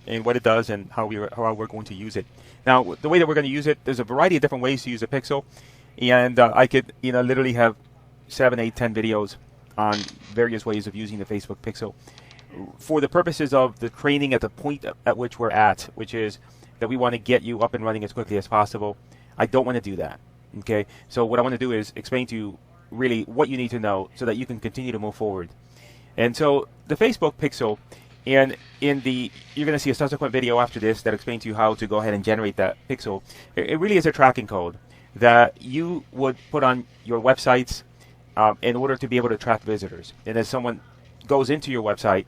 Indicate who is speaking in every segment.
Speaker 1: and what it does and how we're going to use it. Now, the way that we're going to use it, there's a variety of different ways to use a pixel, and I could literally have 7, 8, 10 videos on various ways of using the Facebook pixel for the purposes of the training at the point at which we're at, which is that we want to get you up and running as quickly as possible. I don't want to do that. Okay, so what I want to do is explain to you really what you need to know so that you can continue to move forward. And so the Facebook pixel, and you're going to see a subsequent video after this that explains to you how to go ahead and generate that pixel. It really is a tracking code that you would put on your websites in order to be able to track visitors. And as someone goes into your website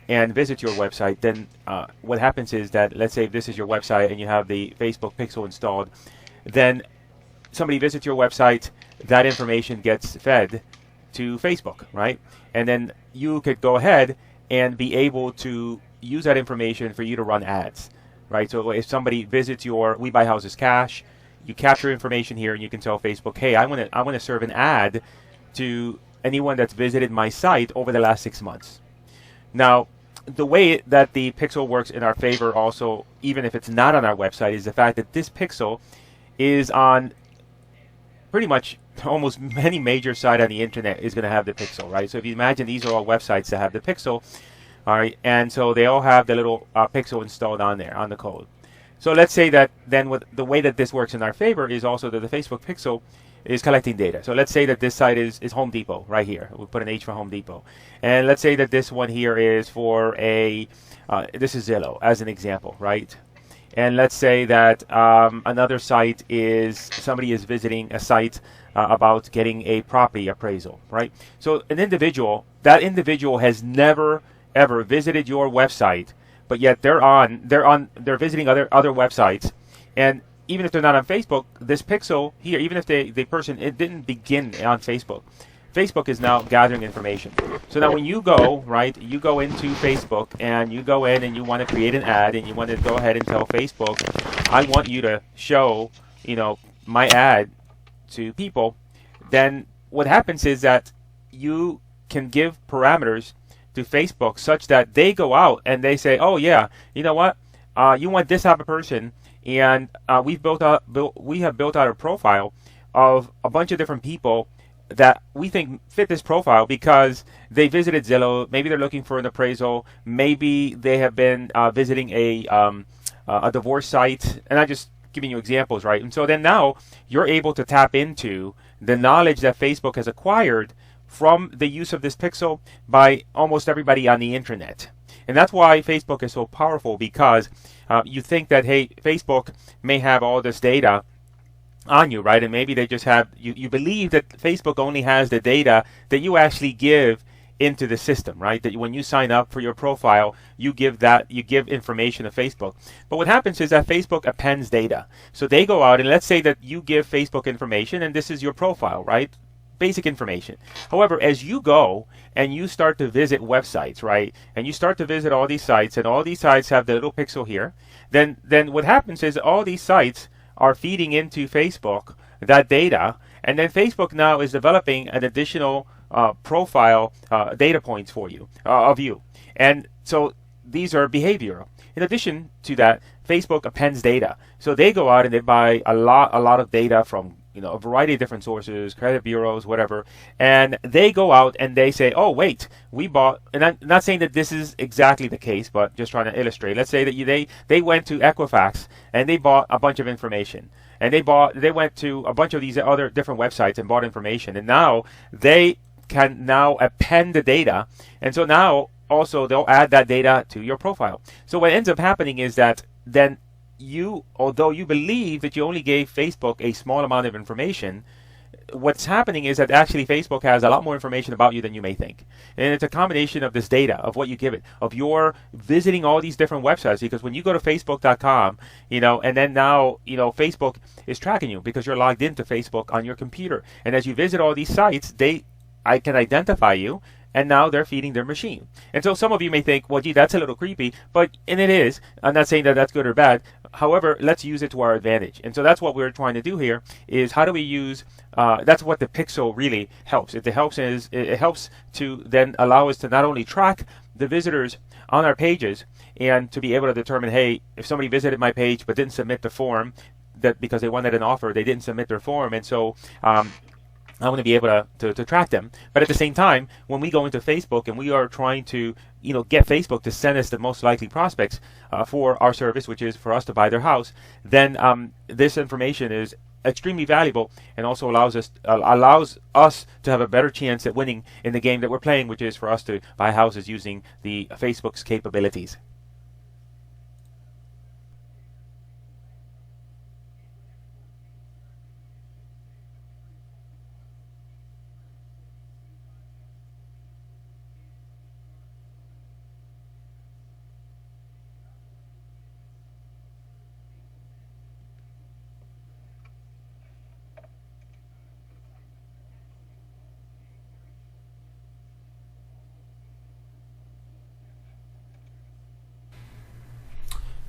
Speaker 1: and visits your website, then what happens is that, let's say this is your website and you have the Facebook pixel installed, then somebody visits your website, that information gets fed to Facebook, right? And then you could go ahead and be able to use that information for you to run ads, right? So if somebody visits your We Buy Houses Cash, you capture information here and you can tell Facebook, hey, I want to serve an ad to anyone that's visited my site over the last 6 months. Now, the way that the pixel works in our favor also, even if it's not on our website, is the fact that this pixel is on pretty much almost any major site on the internet is going to have the pixel, right? So if you imagine these are all websites that have the pixel, all right, and so they all have the little pixel installed on there, on the code. So let's say that then the way that this works in our favor is also that the Facebook pixel is collecting data. So let's say that this site is Home Depot right here. We'll put an H for Home Depot. And let's say that this one here is for this is Zillow as an example, right? And let's say that another site is somebody is visiting a site about getting a property appraisal, right? So that individual has never ever visited your website, but yet they're visiting other websites, and even if they're not on Facebook, this pixel here, even if it didn't begin on Facebook, Facebook is now gathering information. So now when you go, right, you go into Facebook and you go in and you want to create an ad and you want to go ahead and tell Facebook, I want you to show, my ad to people, then what happens is that you can give parameters to Facebook such that they go out and they say, oh yeah, you know what, you want this type of person, and we have built out a profile of a bunch of different people that we think fit this profile because they visited Zillow. Maybe they're looking for an appraisal. Maybe they have been visiting a divorce site. And I'm just giving you examples, right? And so then now you're able to tap into the knowledge that Facebook has acquired from the use of this pixel by almost everybody on the internet. And that's why Facebook is so powerful, because you think that, hey, Facebook may have all this data on you, right? And maybe they just have, you believe that Facebook only has the data that you actually give into the system, right? That when you sign up for your profile, you give information to Facebook. But what happens is that Facebook appends data. So they go out and let's say that you give Facebook information and this is your profile, right? Basic information. However, as you go and you start to visit websites, right? And you start to visit all these sites and all these sites have the little pixel here, then what happens is all these sites are feeding into Facebook that data, and then Facebook now is developing an additional profile data points for you, of you. And so these are behavioral. In addition to that, Facebook appends data. So they go out and they buy a lot of data from a variety of different sources, credit bureaus, whatever, and they go out and they say, oh wait, we bought, and I'm not saying that this is exactly the case, but just trying to illustrate. Let's say that they went to Equifax and they bought a bunch of information, and they went to a bunch of these other different websites and bought information, and now they can now append the data, and so now also they'll add that data to your profile. So what ends up happening is that then although you believe that you only gave Facebook a small amount of information, what's happening is that actually Facebook has a lot more information about you than you may think. And it's a combination of this data, of what you give it, of your visiting all these different websites. Because when you go to facebook.com, and then now, Facebook is tracking you because you're logged into Facebook on your computer. And as you visit all these sites, I can identify you. And now they're feeding their machine. And so some of you may think, well, gee, that's a little creepy. And it is. I'm not saying that that's good or bad. However, let's use it to our advantage. And so that's what we're trying to do here, is how do we use, that's what the pixel really helps. It helps to then allow us to not only track the visitors on our pages, and to be able to determine, hey, if somebody visited my page but didn't submit the form, that because they wanted an offer, they didn't submit their form, and so I want to be able to track them. But at the same time, when we go into Facebook and we are trying to get Facebook to send us the most likely prospects for our service, which is for us to buy their house, then this information is extremely valuable and also allows us to have a better chance at winning in the game that we're playing, which is for us to buy houses using the Facebook's capabilities.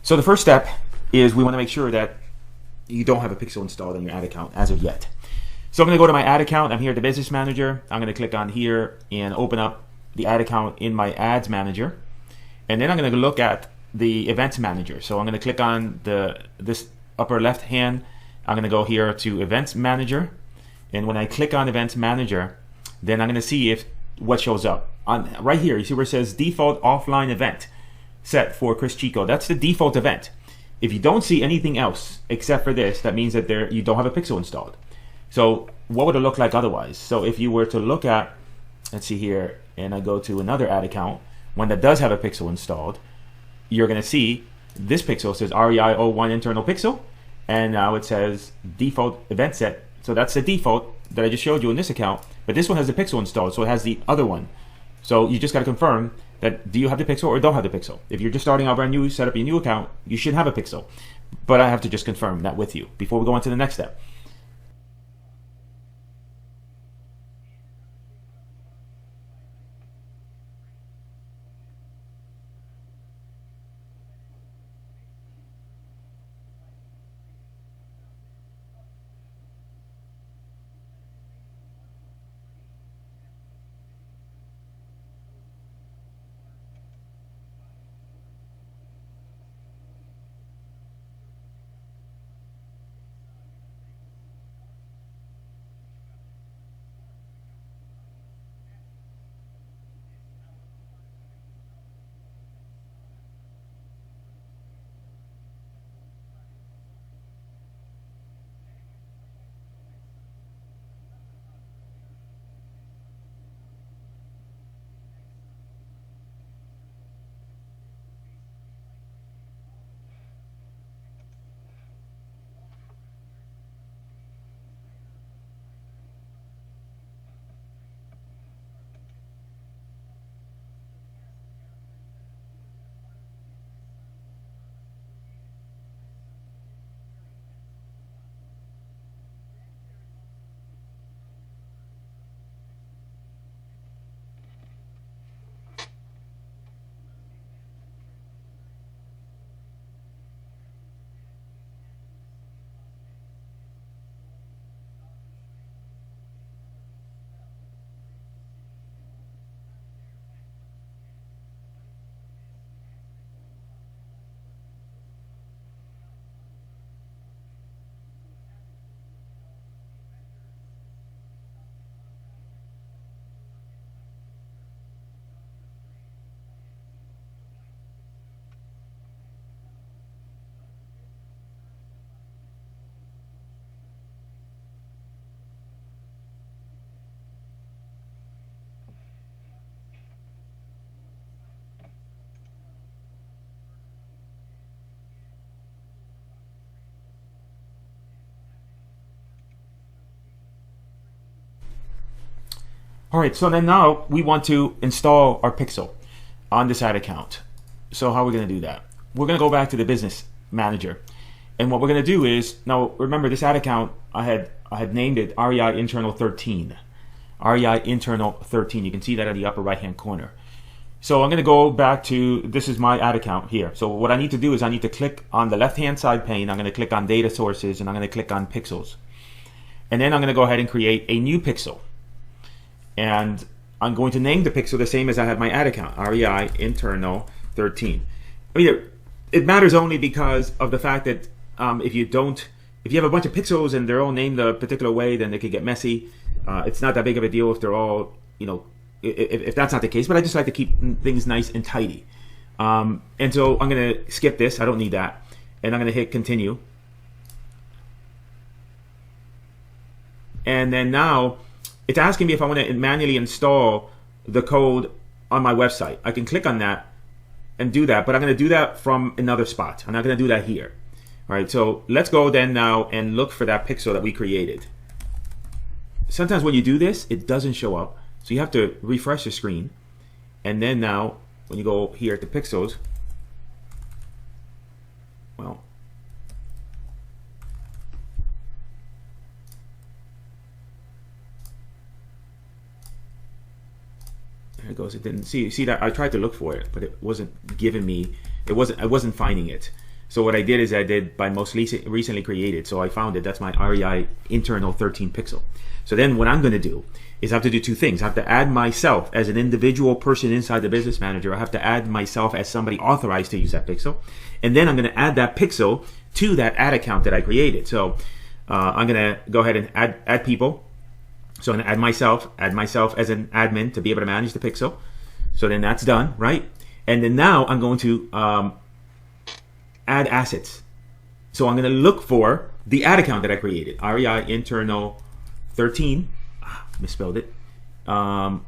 Speaker 1: So the first step is we want to make sure that you don't have a pixel installed on your ad account as of yet. So I'm going to go to my ad account. I'm here at the business manager. I'm going to click on here and open up the ad account in my ads manager. And then I'm going to look at the events manager. So I'm going to click on this upper left hand. I'm going to go here to events manager. And when I click on events manager, then I'm going to see what shows up. Right here, you see where it says default offline event set for Chris Chico. That's the default event. If you don't see anything else except for this, that means that you don't have a pixel installed. So what would it look like otherwise? So if you were to look at, let's see here, and I go to another ad account, one that does have a pixel installed, you're going to see this pixel says REI01 internal pixel, and now it says default event set. So that's the default that I just showed you in this account, but this one has the pixel installed, so it has the other one. So you just got to confirm that do you have the pixel or don't have the pixel. If you're just starting out brand new, set up your new account, you should have a pixel. But I have to just confirm that with you before we go on to the next step. All right, so then now we want to install our pixel on this ad account. So how are we going to do that? We're going to go back to the business manager. And what we're going to do is, now remember this ad account, I had named it REI Internal 13. REI Internal 13. You can see that at the upper right hand corner. So I'm going to go back to, this is my ad account here. So what I need to do is I need to click on the left hand side pane. I'm going to click on data sources and I'm going to click on pixels. And then I'm going to go ahead and create a new pixel. And I'm going to name the pixel the same as I had my ad account, REI Internal 13. I mean, it matters only because of the fact that if you have a bunch of pixels and they're all named a particular way, then they could get messy. It's not that big of a deal if they're all, if that's not the case, but I just like to keep things nice and tidy. And so I'm going to skip this. I don't need that. And I'm going to hit continue. And then now it's asking me if I want to manually install the code on my website. I can click on that and do that, but I'm going to do that from another spot. I'm not going to do that here. All right, so let's go then now and look for that pixel that we created. Sometimes when you do this, it doesn't show up. So you have to refresh the screen. And then now, when you go here at the pixels, well, there it goes. It didn't see that I tried to look for it, but it wasn't giving me. I wasn't finding it. So what I did is I did by most recently created. So I found it. That's my REI internal 13 pixel. So then what I'm going to do is I have to do two things. I have to add myself as an individual person inside the Business Manager. I have to add myself as somebody authorized to use that pixel. And then I'm going to add that pixel to that ad account that I created. So I'm going to go ahead and add people. So I'm going to add myself as an admin to be able to manage the pixel. So then that's done, right? And then now I'm going to add assets. So I'm going to look for the ad account that I created, REI internal 13. Misspelled it. You got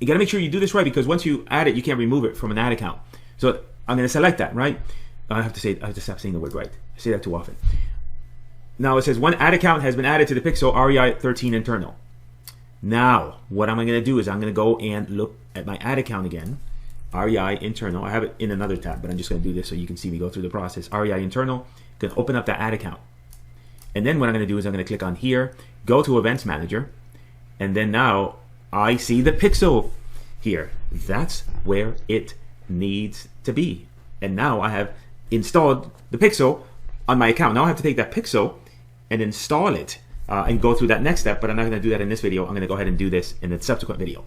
Speaker 1: to make sure you do this right, because once you add it, you can't remove it from an ad account. So I'm going to select that, right? I have to stop saying the word right. I say that too often. Now it says one ad account has been added to the pixel REI 13 internal. Now what I'm going to do is I'm going to go and look at my ad account again. REI internal. I have it in another tab, but I'm just going to do this so you can see me go through the process. REI internal. Going to open up that ad account. And then what I'm going to do is I'm going to click on here, go to Events Manager, and then now I see the pixel here. That's where it needs to be. And now I have installed the pixel on my account. Now I have to take that pixel and install it and go through that next step, but I'm not going to do that in this video. I'm going to go ahead and do this in a subsequent video.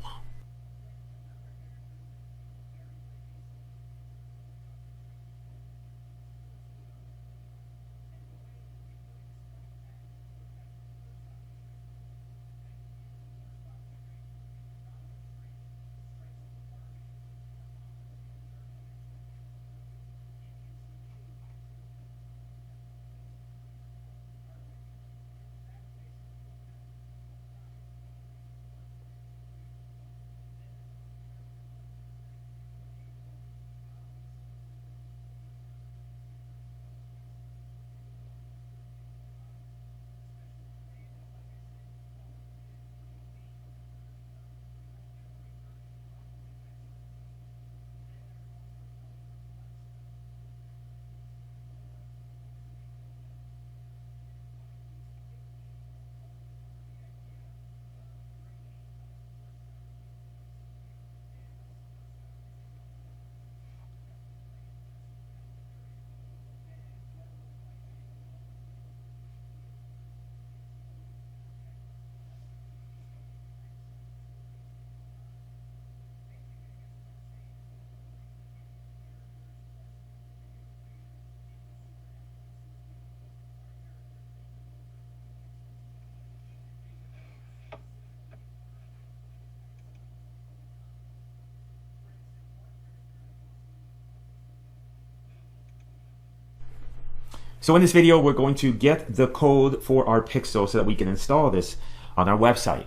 Speaker 1: So in this video, we're going to get the code for our pixel so that we can install this on our website.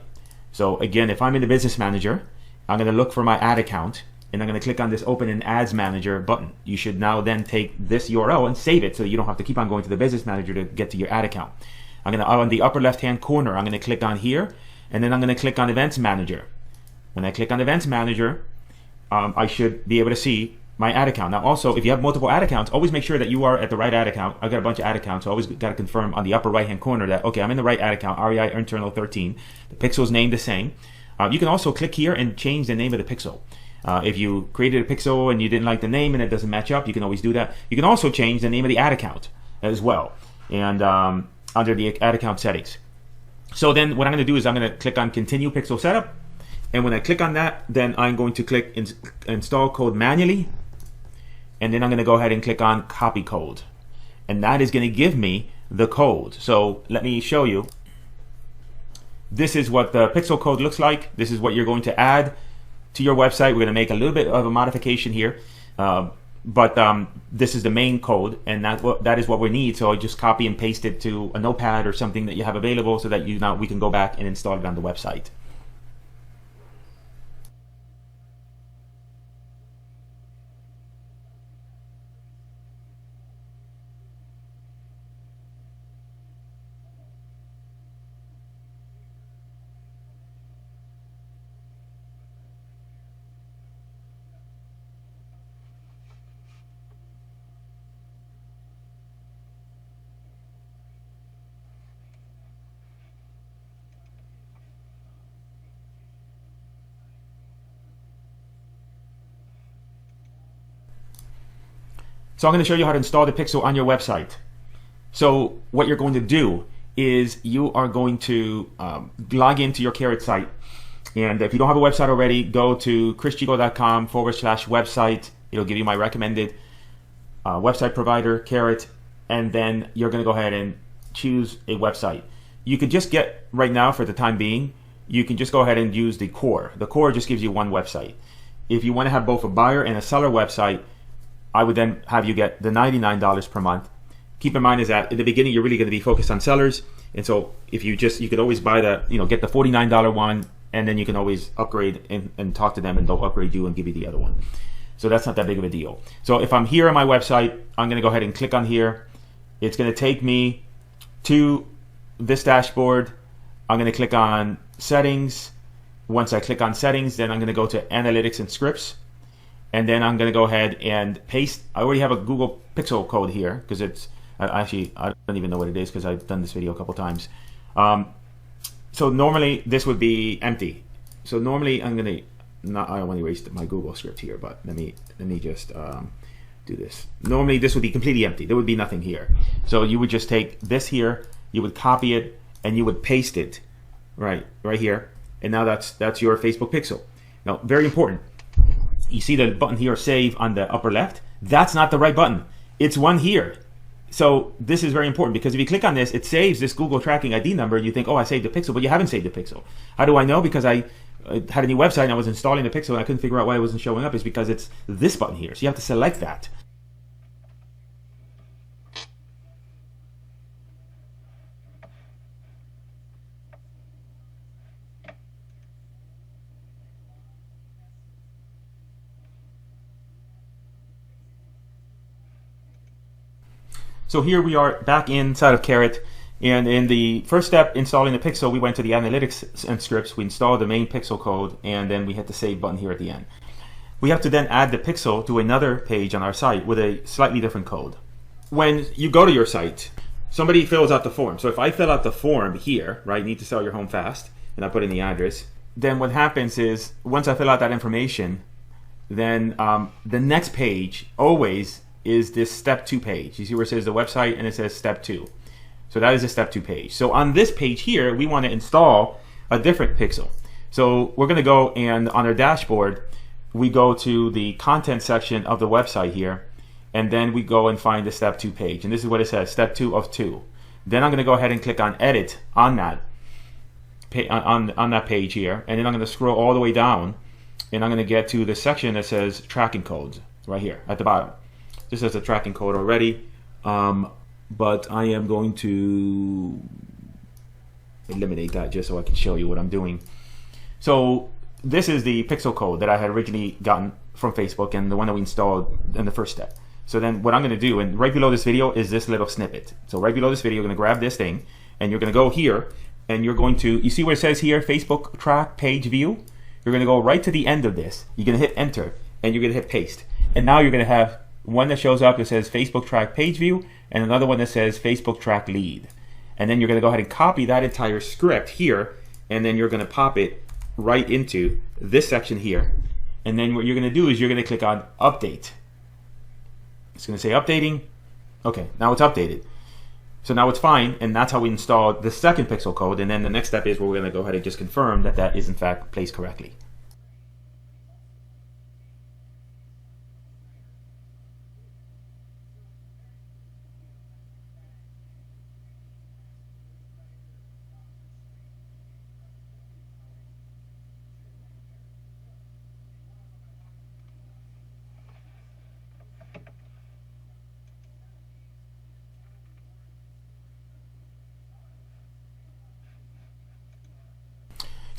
Speaker 1: So again, if I'm in the Business Manager, I'm going to look for my ad account, and I'm going to click on this Open in Ads Manager button. You should now then take this URL and save it so you don't have to keep on going to the Business Manager to get to your ad account. I'm going to, on the upper left-hand corner, I'm going to click on here, and then I'm going to click on Events Manager. When I click on Events Manager, I should be able to see my ad account. Now also, if you have multiple ad accounts, always make sure that you are at the right ad account. I've got a bunch of ad accounts, so I always got to confirm on the upper right hand corner that, okay, I'm in the right ad account, REI internal 13. The pixel is named the same. You can also click here and change the name of the pixel. If you created a pixel and you didn't like the name and it doesn't match up, you can always do that. You can also change the name of the ad account as well, and under the ad account settings. So then what I'm going to do is I'm going to click on Continue Pixel Setup. And when I click on that, then I'm going to click Install Code Manually. and then I'm going to go ahead and click on copy code, and that is going to give me the code. So let me show you. This is what the pixel code looks like. This is what you're going to add to your website. We're going to make a little bit of a modification here, but this is the main code, and that is what we need. So I just copy and paste it to a notepad or something that you have available, so that we can go back and install it on the website. So I'm going to show you how to install the pixel on your website. So what you're going to do is you are going to log into your Carrot site. And if you don't have a website already, go to chrischico.com/website. It'll give you my recommended website provider, Carrot. And then you're going to go ahead and choose a website. You could just get, right now for the time being, you can just go ahead and use the core. The core just gives you one website. If you want to have both a buyer and a seller website, I would then have you get the $99 per month. Keep in mind is that in the beginning you're really going to be focused on sellers, and so if you could always buy get the $49 one, and then you can always upgrade and talk to them, and they'll upgrade you and give you the other one. So that's not that big of a deal. So if I'm here on my website, I'm going to go ahead and click on here. It's going to take me to this dashboard. I'm going to click on settings. Once I click on settings, then I'm going to go to analytics and scripts. And then I'm going to go ahead and paste. I already have a Google Pixel code here because it's actually, I don't even know what it is because I've done this video a couple times. So normally this would be empty. So normally I'm going to, I don't want to erase my Google script here, but let me just do this. Normally this would be completely empty. There would be nothing here. So you would just take this here, you would copy it, and you would paste it right here. And now that's your Facebook pixel. Now, very important. You see the button here, save, on the upper left? That's not the right button. It's one here. So this is very important, because if you click on this, it saves this Google tracking ID number. You think, oh, I saved the pixel, but you haven't saved the pixel. How do I know? Because I had a new website and I was installing the pixel and I couldn't figure out why it wasn't showing up. It's because it's this button here. So you have to select that. So here we are back inside of Carrot, and in the first step, installing the pixel, we went to the analytics and scripts. We installed the main pixel code, and then we hit the save button here at the end. We have to then add the pixel to another page on our site with a slightly different code. When you go to your site, somebody fills out the form. So if I fill out the form here, right, need to sell your home fast, and I put in the address, then what happens is, once I fill out that information, then the next page always is this step 2 page. You see where it says the website and it says step 2. So that is a step 2 page. So on this page here, we want to install a different pixel. So we're going to go, and on our dashboard, we go to the content section of the website here, and then we go and find the step 2 page. And this is what it says, step 2 of 2. Then I'm going to go ahead and click on edit on that, on that page here, and then I'm going to scroll all the way down, and I'm going to get to the section that says tracking codes right here at the bottom. This has a tracking code already, but I am going to eliminate that just so I can show you what I'm doing. So this is the pixel code that I had originally gotten from Facebook, and the one that we installed in the first step. So then what I'm going to do, and right below this video is this little snippet. So right below this video, you're going to grab this thing, and you're going to go here, and you're going to, you see what it says here, Facebook track page view? You're going to go right to the end of this. You're going to hit enter, and you're going to hit paste. And now you're going to have one that shows up that says Facebook track page view, and another one that says Facebook track lead. And then you're going to go ahead and copy that entire script here, and then you're going to pop it right into this section here. And then what you're going to do is you're going to click on update. It's going to say updating. Okay, now it's updated. So now it's fine, and that's how we installed the second pixel code. And then the next step is where we're going to go ahead and just confirm that that is in fact placed correctly.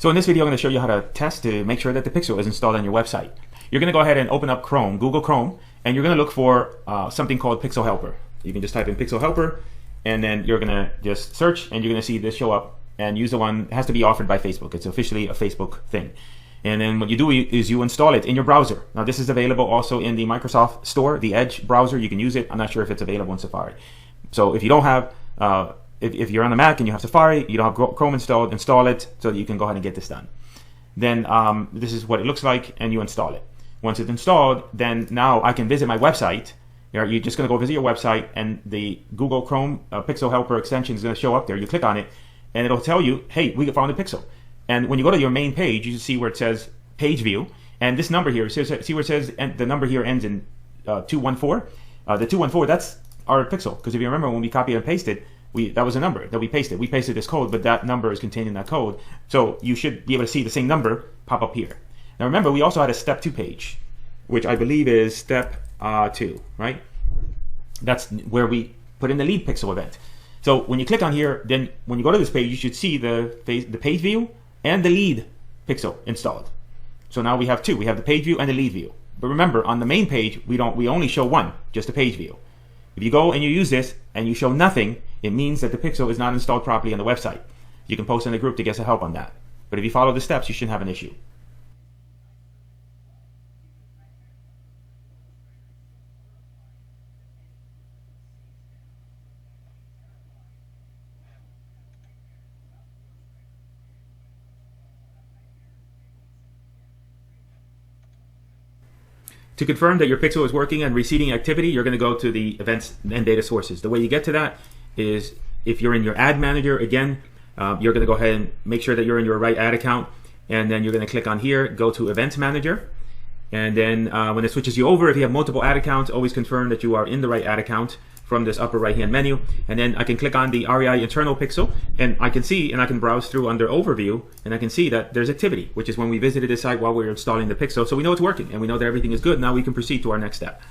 Speaker 1: So in this video, I'm going to show you how to test to make sure that the pixel is installed on your website. You're going to go ahead and open up Chrome, Google Chrome, and you're going to look for something called Pixel Helper. You can just type in Pixel Helper, and then you're going to just search, and you're going to see this show up, and use the one. It has to be offered by Facebook. It's officially a Facebook thing. And then what you do is you install it in your browser. Now this is available also in the Microsoft Store, the Edge browser. You can use it. I'm not sure if it's available in Safari. So if you don't have, if you're on the Mac and you have Safari, you don't have Chrome installed, install it so that you can go ahead and get this done. Then this is what it looks like, and you install it. Once it's installed, then now I can visit my website. You're just going to go visit your website, and the Google Chrome Pixel Helper extension is going to show up there. You click on it, and it'll tell you, hey, we found a pixel. And when you go to your main page, you see where it says page view, and this number here, see where it says, and the number here ends in 214. The 214, that's our pixel, because if you remember when we copied and pasted, that was a number that we pasted. We pasted this code, but that number is contained in that code. So you should be able to see the same number pop up here. Now remember, we also had a step 2 page, which I believe is step 2, right? That's where we put in the lead pixel event. So when you click on here, then when you go to this page, you should see the page view and the lead pixel installed. So now we have two. We have the page view and the lead view. But remember, on the main page, we only show one, just the page view. If you go and you use this and you show nothing, it means that the pixel is not installed properly on the website. You can post in the group to get some help on that. But if you follow the steps, you shouldn't have an issue. To confirm that your pixel is working and receiving activity, you're going to go to the events and data sources. The way you get to that is if you're in your ad manager, again, you're going to go ahead and make sure that you're in your right ad account, and then you're going to click on here, go to events manager, and then when it switches you over, if you have multiple ad accounts, always confirm that you are in the right ad account from this upper right hand menu. And then I can click on the REI internal pixel, and I can see, and I can browse through under overview, and I can see that there's activity, which is when we visited this site while we were installing the pixel. So we know it's working, and we know that everything is good. Now we can proceed to our next step.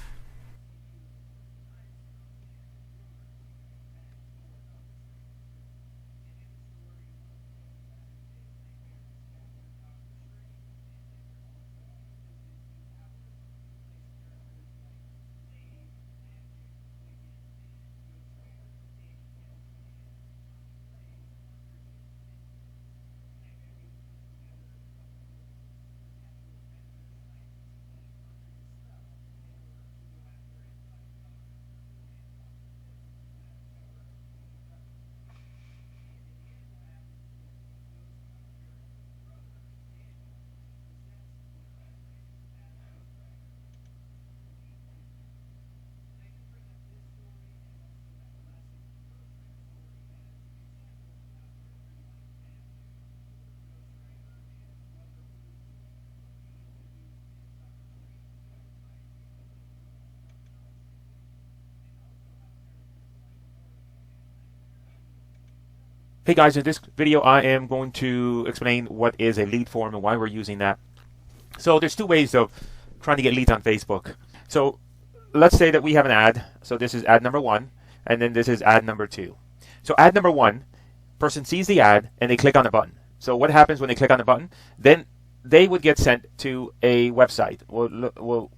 Speaker 1: Hey guys, in this video I am going to explain what is a lead form and why we're using that. So there's two ways of trying to get leads on Facebook. So let's say that we have an ad. So this is ad number 1, and then this is ad number 2. So ad number 1, person sees the ad and they click on the button. So what happens when they click on the button? Then they would get sent to a website. We'll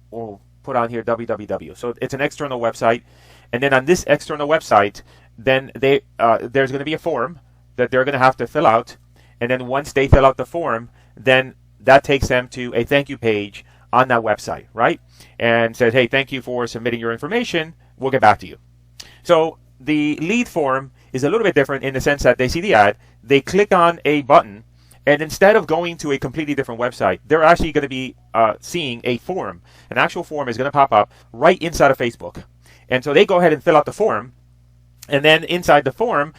Speaker 1: put on here www. So it's an external website, and then on this external website, then there's going to be a form that they're going to have to fill out, and then once they fill out the form, then that takes them to a thank you page on that website, right? And says, hey, thank you for submitting your information. We'll get back to you. So the lead form is a little bit different in the sense that they see the ad, they click on a button, and instead of going to a completely different website, they're actually going to be seeing a form. An actual form is going to pop up right inside of Facebook. And so they go ahead and fill out the form, and then inside the form,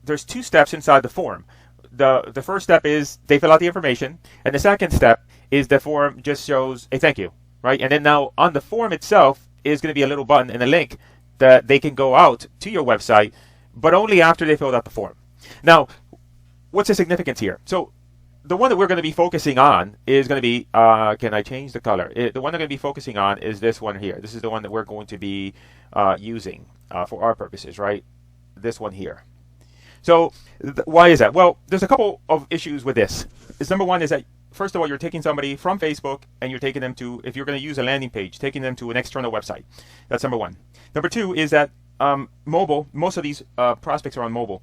Speaker 1: there's two steps inside the form. The first step is they fill out the information, and the second step is the form just shows a thank you, right? And then now on the form itself is going to be a little button and a link that they can go out to your website, but only after they filled out the form. Now, what's the significance here? So the one that we're going to be focusing on is going to be, can I change the color? The one I'm going to be focusing on is this one here. This is the one that we're going to be using for our purposes, right? This one here. So why is that? Well, there's a couple of issues with this. Number one is that first of all, you're taking somebody from Facebook and you're taking them to, if you're going to use a landing page, taking them to an external website. That's number one. Number two is that mobile, most of these prospects are on mobile,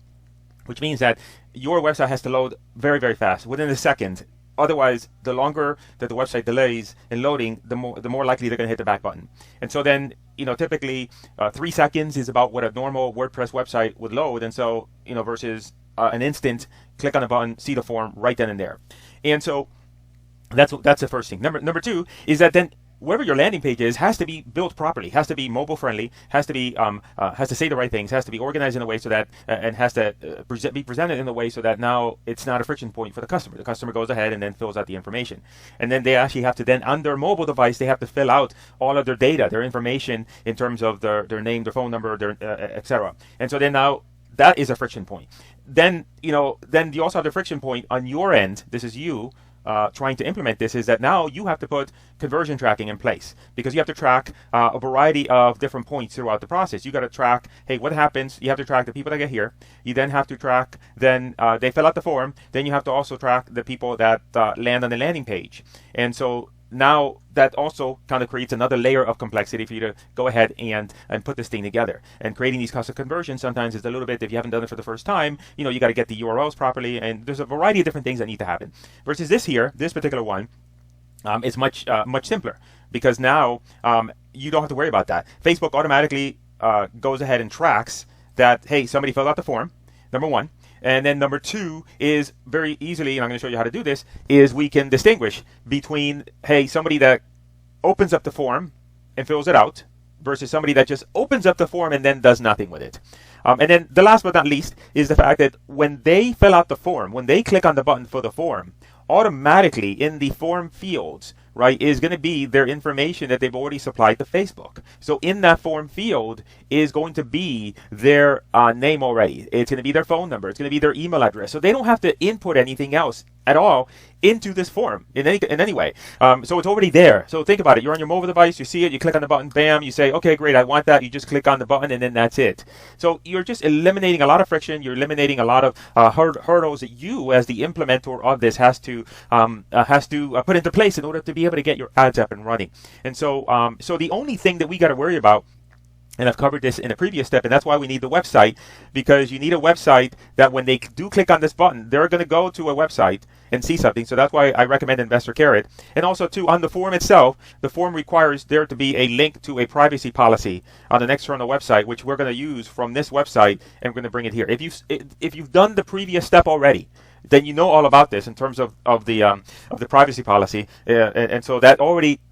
Speaker 1: which means that your website has to load very, very fast, within a second. Otherwise, the longer that the website delays in loading, the more likely they're going to hit the back button. And so then, typically 3 seconds is about what a normal WordPress website would load. And so, versus an instant click on a button, see the form right then and there. And so that's the first thing. Number two is that then wherever your landing page is has to be built properly, has to be mobile friendly, has to be has to say the right things, has to be organized in a way so that and has to be presented in a way so that now it's not a friction point for the customer. The customer goes ahead and then fills out the information, and then they actually have to then on their mobile device they have to fill out all of their data, their information in terms of their name, their phone number, their etc. And so then now that is a friction point. Then you also have the friction point on your end. This is you. Trying to implement this is that now you have to put conversion tracking in place because you have to track a variety of different points throughout the process. You got to track, hey, what happens? You have to track the people that get here. You then have to track, then they fill out the form. Then you have to also track the people that land on the landing page. And so now that also kind of creates another layer of complexity for you to go ahead and put this thing together. And creating these custom conversions sometimes is a little bit, if you haven't done it for the first time, you got to get the URLs properly, and there's a variety of different things that need to happen. Versus this particular one, is much simpler because now you don't have to worry about that. Facebook automatically goes ahead and tracks that, hey, somebody filled out the form, number one. And then number two is very easily, and I'm going to show you how to do this, is we can distinguish between, hey, somebody that opens up the form and fills it out versus somebody that just opens up the form and then does nothing with it. And then the last but not least is the fact that when they fill out the form, when they click on the button for the form, automatically in the form fields, right, is going to be their information that they've already supplied to Facebook. So in that form field is going to be their name already. It's going to be their phone number. It's going to be their email address. So they don't have to input anything else at all into this form in any way. So it's already there. So think about it. You're on your mobile device. You see it. You click on the button. Bam. You say, okay, great. I want that. You just click on the button and then that's it. So you're just eliminating a lot of friction. You're eliminating a lot of hurdles that you, as the implementer of this, has to put into place in order to be able to get your ads up and running. And so, so the only thing that we got to worry about, and I've covered this in a previous step, and that's why we need the website, because you need a website that when they do click on this button, they're going to go to a website and see something. So that's why I recommend Investor Carrot. And also, too, on the form itself, the form requires there to be a link to a privacy policy on an external website, which we're going to use from this website, and we're going to bring it here. If you've done the previous step already, then you know all about this in terms of the privacy policy, and so that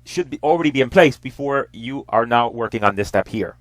Speaker 1: should already be in place before you are now working on this step here.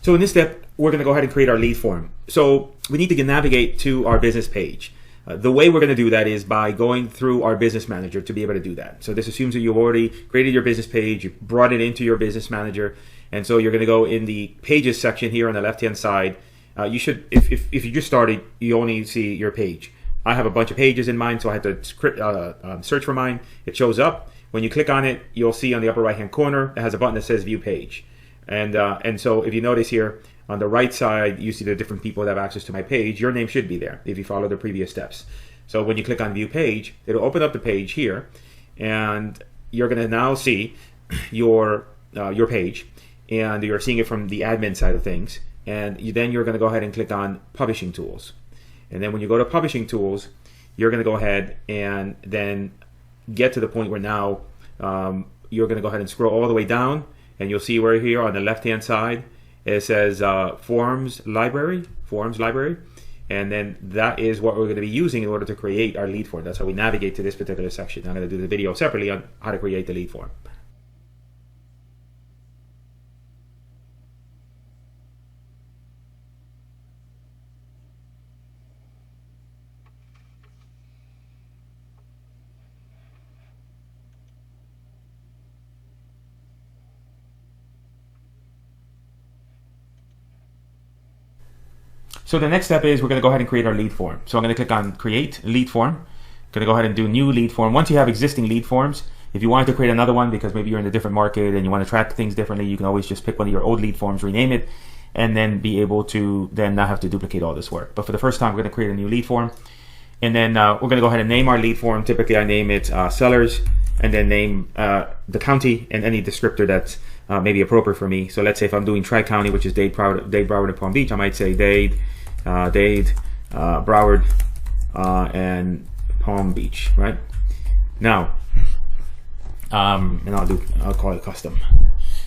Speaker 1: So in this step, we're going to go ahead and create our lead form. So we need to navigate to our business page. The way we're going to do that is by going through our business manager to be able to do that. So this assumes that you've already created your business page, you brought it into your business manager, and so you're going to go in the pages section here on the left-hand side. You should, if you just started, you only see your page. I have a bunch of pages in mine, so I had to search for mine. It shows up. When you click on it, you'll see on the upper right-hand corner, it has a button that says View Page. And so if you notice here, on the right side, you see the different people that have access to my page. Your name should be there if you follow the previous steps. So when you click on View Page, it'll open up the page here, and you're going to now see your page, and you're seeing it from the admin side of things. And then you're going to go ahead and click on Publishing Tools. And then when you go to Publishing Tools, you're going to go ahead and then get to the point where now you're going to go ahead and scroll all the way down, and you'll see where here on the left-hand side it says Forms Library, and then that is what we're going to be using in order to create our lead form. That's how we navigate to this particular section. I'm going to do the video separately on how to create the lead form. So the next step is we're going to go ahead and create our lead form. So I'm going to click on Create Lead Form. I'm going to go ahead and do New Lead Form. Once you have existing lead forms, if you wanted to create another one because maybe you're in a different market and you want to track things differently, you can always just pick one of your old lead forms, rename it, and then be able to then not have to duplicate all this work. But for the first time, we're going to create a new lead form. And then we're going to go ahead and name our lead form. Typically, I name it Sellers, and then name the county and any descriptor that's maybe appropriate for me. So let's say if I'm doing Tri-County, which is Dade, Broward, and Palm Beach, I might say Dade, Broward, and Palm Beach, right? Now, and I'll call it custom.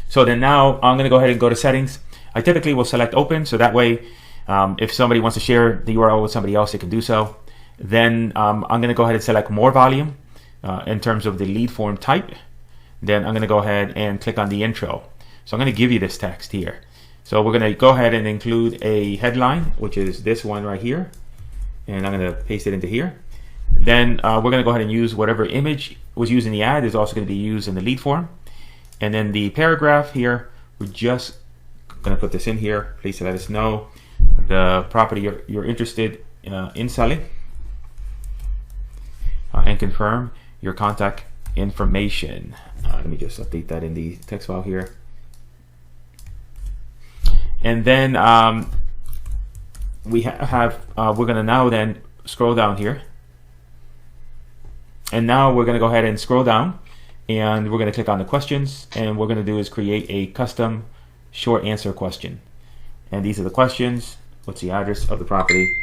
Speaker 1: So then now I'm going to go ahead and go to settings. I typically will select open, so that way if somebody wants to share the URL with somebody else, they can do so. Then I'm going to go ahead and select more volume in terms of the lead form type. Then I'm going to go ahead and click on the intro. So I'm going to give you this text here. So we're going to go ahead and include a headline, which is this one right here. And I'm going to paste it into here. Then we're going to go ahead and use whatever image was used in the ad is also going to be used in the lead form. And then the paragraph here, we're just going to put this in here. Please let us know the property you're interested in selling. And confirm your contact information. Let me just update that in the text file here. And then we're going to now then scroll down here. And now we're going to go ahead and scroll down, and we're going to click on the questions, and what we're going to do is create a custom short answer question. And these are the questions. What's the address of the property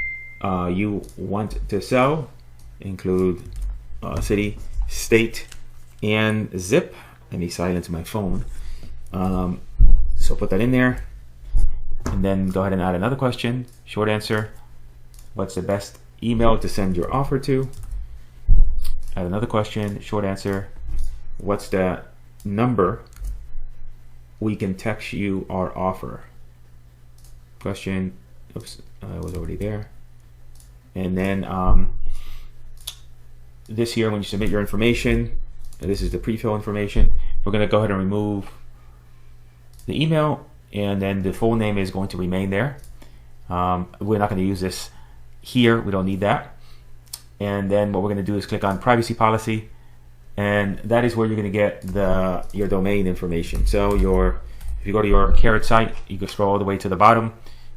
Speaker 1: you want to sell? Include city, state, and zip. Let me silence my phone. So put that in there. And then go ahead and add another question. Short answer. What's the best email to send your offer to? Add another question. Short answer. What's the number we can text you our offer? Question. Oops, I was already there. And then this here, when you submit your information, this is the pre-fill information. We're going to go ahead and remove the email, and then the full name is going to remain there. We're not going to use this here. We don't need that. And then what we're going to do is click on privacy policy, and that is where you're going to get your domain information. So if you go to your Carrot site, you can scroll all the way to the bottom,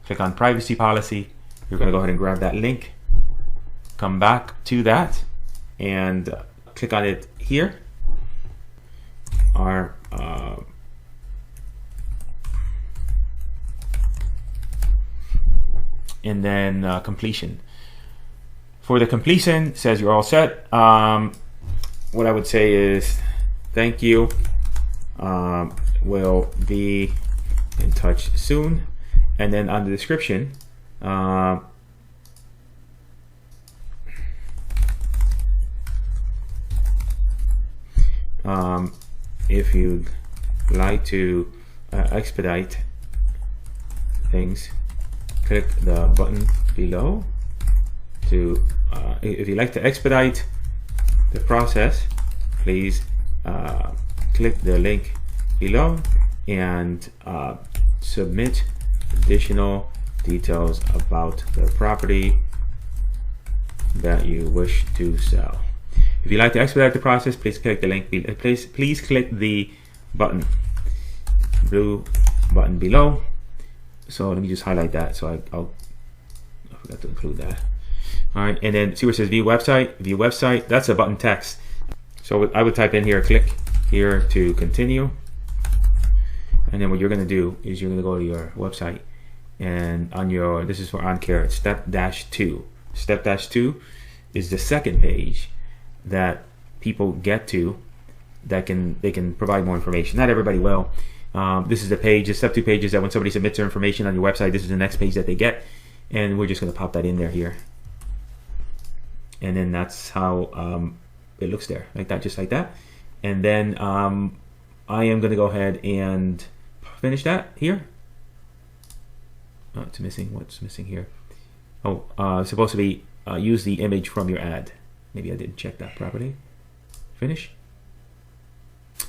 Speaker 1: click on privacy policy. You're going to go ahead and grab that link, come back to that, and click on it here. And then completion. For the completion, it says you're all set. What I would say is thank you. We'll be in touch soon. And then on the description, if you'd like to expedite
Speaker 2: things, click the button below to, if you'd like to expedite the process, please click the link below and submit additional details about the property that you wish to sell. If you'd like to expedite the process, please click the link. Please click the blue button below. So let me just highlight that. So I forgot to include that. All right, and then see where it says view website. View website. That's a button text. So I would type in here, click here to continue. And then what you're going to do is you're going to go to your website, and on your, this is for OnCare, step-2. Step-2 is the second page that people get to that they can provide more information. Not everybody will. This is the page, the step 2 page is that when somebody submits their information on your website, this is the next page that they get, and we're just going to pop that in there here. And then that's how it looks there, like that, just like that. And then I am going to go ahead and finish that here. Oh, it's missing. What's missing here? Oh, it's supposed to be use the image from your ad. Maybe I didn't check that properly. Finish.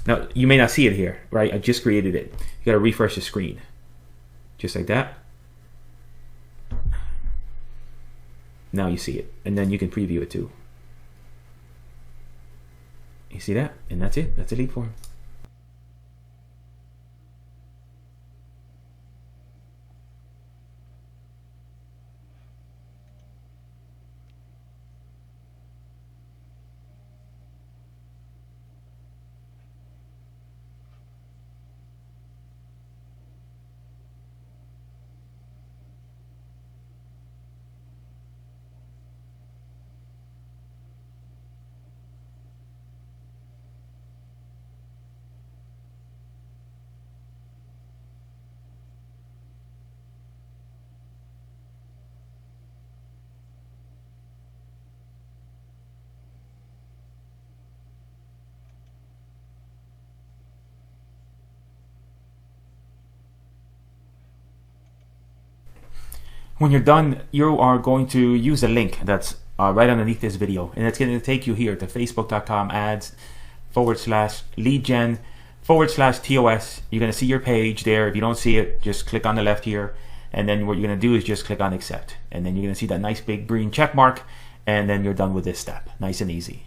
Speaker 2: Now you may not see it here, right? I just created it. You got to refresh the screen, just like that. Now you see it, and then you can preview it too. You see that? And that's it. That's a lead form. When you're done, you are going to use a link that's right underneath this video, and it's going to take you here to facebook.com/ads/lead-gen/TOS. You're going to see your page there. If you don't see it, just click on the left here, and then what you're going to do is just click on accept, and then you're going to see that nice big green check mark, and then you're done with this step. Nice and easy.